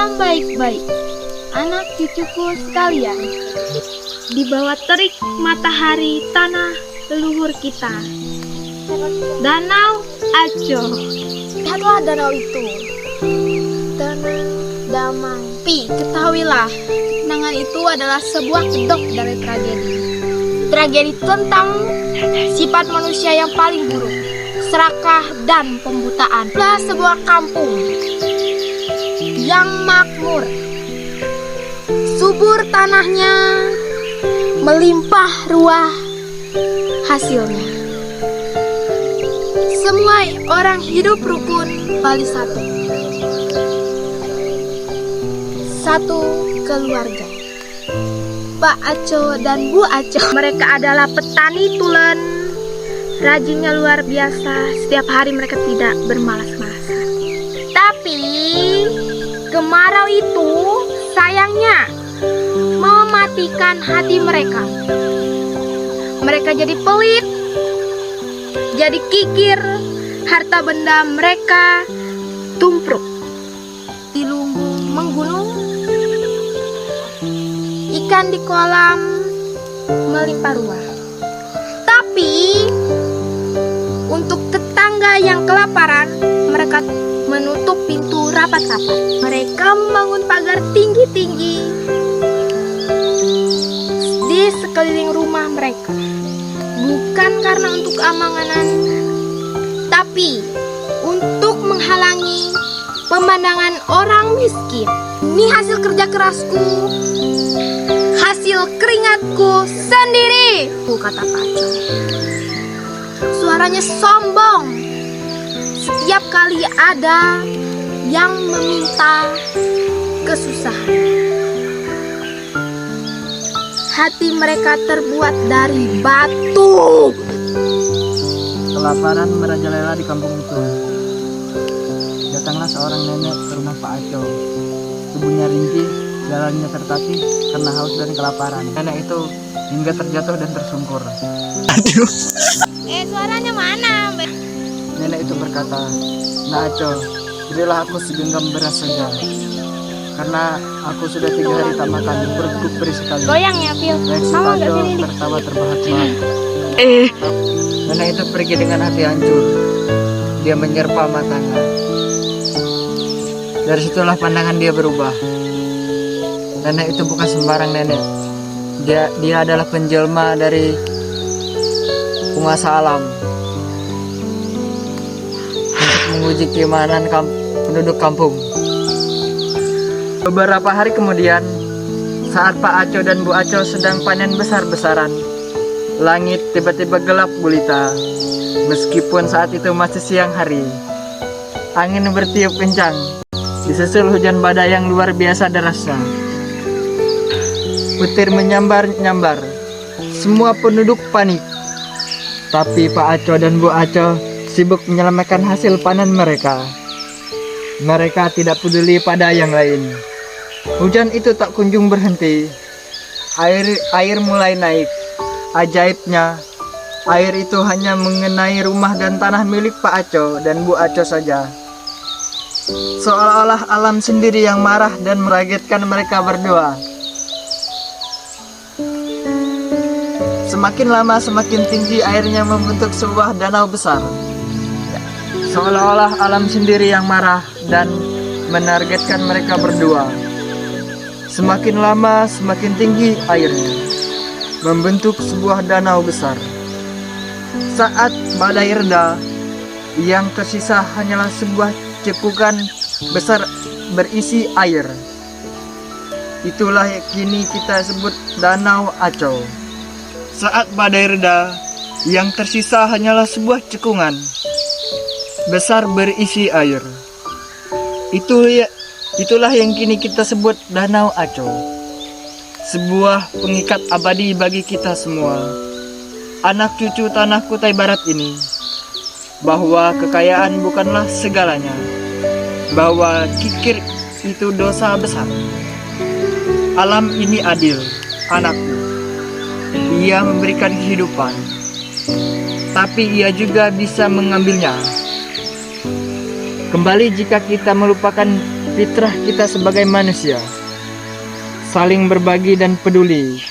yang baik-baik, anak cucuku sekalian. Di bawah terik matahari tanah leluhur kita, Danau Aco. Lihatlah danau itu, tenang, damai. Tapi ketahuilah, kenangan itu adalah sebuah kedok dari tragedi. Tragedi tentang sifat manusia yang paling buruk, serakah dan pembutaan. Adalah sebuah kampung yang makmur, subur tanahnya, melimpah ruah hasilnya. Semua orang hidup rukun Bali satu keluarga. Pak Aco dan Bu Aco, mereka adalah petani tulen, rajinnya luar biasa. Setiap hari mereka tidak bermalas-malasan. Tapi kemarau itu sayangnya mematikan hati mereka. Mereka jadi pelit, jadi kikir, harta benda mereka tumpruk di lumbung menggunung, ikan di kolam melimpah ruah. Tapi untuk tetangga yang kelaparan, mereka menutup pintu rapat-rapat. Mereka membangun pagar tinggi-tinggi di sekeliling rumah mereka. Bukan karena untuk keamanan, tapi untuk menghalangi pemandangan orang miskin. Ini hasil kerja kerasku, hasil keringatku sendiri, kata Pak Aco. Suaranya sombong setiap kali ada yang meminta kesusahan. Hati mereka terbuat dari batu. Kelaparan merajalela di kampung itu. Datanglah seorang nenek ke rumah Pak Aco. Tubuhnya ringkih, jalannya tertatih karena haus dan kelaparan. Nenek itu hingga terjatuh dan tersungkur. Aduh. Suaranya mana? Nenek itu berkata, "Nah Aco, berilah aku segenggam beras saja. Karena aku sudah 3 hari tak makan, perutku perih sekali." Goyang ya, Phil. Reaksi Pak Aco tertawa terbahak-bahak. Nenek itu pergi dengan hati hancur. Dia menyerpa matanya. Dari situlah pandangan dia berubah. Nenek itu bukan sembarang nenek. Dia adalah penjelma dari penguasa alam untuk menguji keimanan penduduk kampung. Beberapa hari kemudian, saat Pak Aco dan Bu Aco sedang panen besar-besaran, langit tiba-tiba gelap gulita. Meskipun saat itu masih siang hari, angin bertiup kencang, disusul hujan badai yang luar biasa derasnya. Petir menyambar-nyambar, semua penduduk panik. Tapi Pak Aco dan Bu Aco sibuk menyelamatkan hasil panen mereka. Mereka tidak peduli pada yang lain. Hujan itu tak kunjung berhenti. Air mulai naik. Ajaibnya, air itu hanya mengenai rumah dan tanah milik Pak Aco dan Bu Aco saja. Seolah-olah alam sendiri yang marah dan meragetkan mereka berdua. Semakin lama semakin tinggi airnya membentuk sebuah danau besar. Seolah-olah alam sendiri yang marah dan menargetkan mereka berdua. Semakin lama semakin tinggi airnya, membentuk sebuah danau besar. Saat badai reda, yang tersisa hanyalah sebuah cekungan besar berisi air. Itulah yang kini kita sebut Danau Aco. Saat badai reda, yang tersisa hanyalah sebuah cekungan besar berisi air. Itulah yang kini kita sebut Danau Aco. Sebuah pengikat abadi bagi kita semua, anak cucu tanah Kutai Barat ini, bahwa kekayaan bukanlah segalanya, bahwa kikir itu dosa besar. Alam ini adil, anakku. Ia memberikan kehidupan, tapi ia juga bisa mengambilnya. Kembali jika kita melupakan fitrah kita sebagai manusia, saling berbagi dan peduli.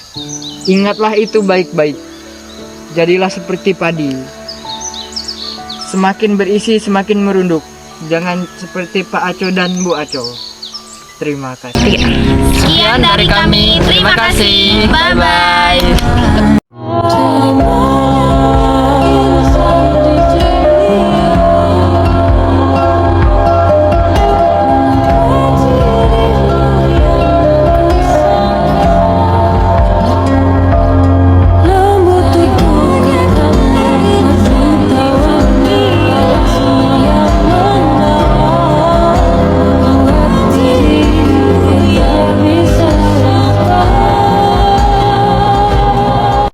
Ingatlah itu baik-baik. Jadilah seperti padi, semakin berisi semakin merunduk. Jangan seperti Pak Aco dan Bu Aco. Terima kasih. Sekian dari kami. Terima kasih. Bye-bye.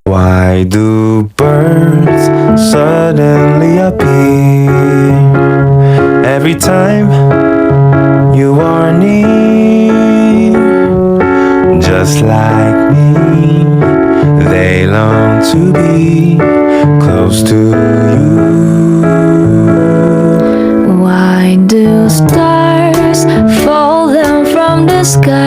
Why do birds suddenly appear every time you are near? Just like me, they long to be close to you. Why do stars fall down from the sky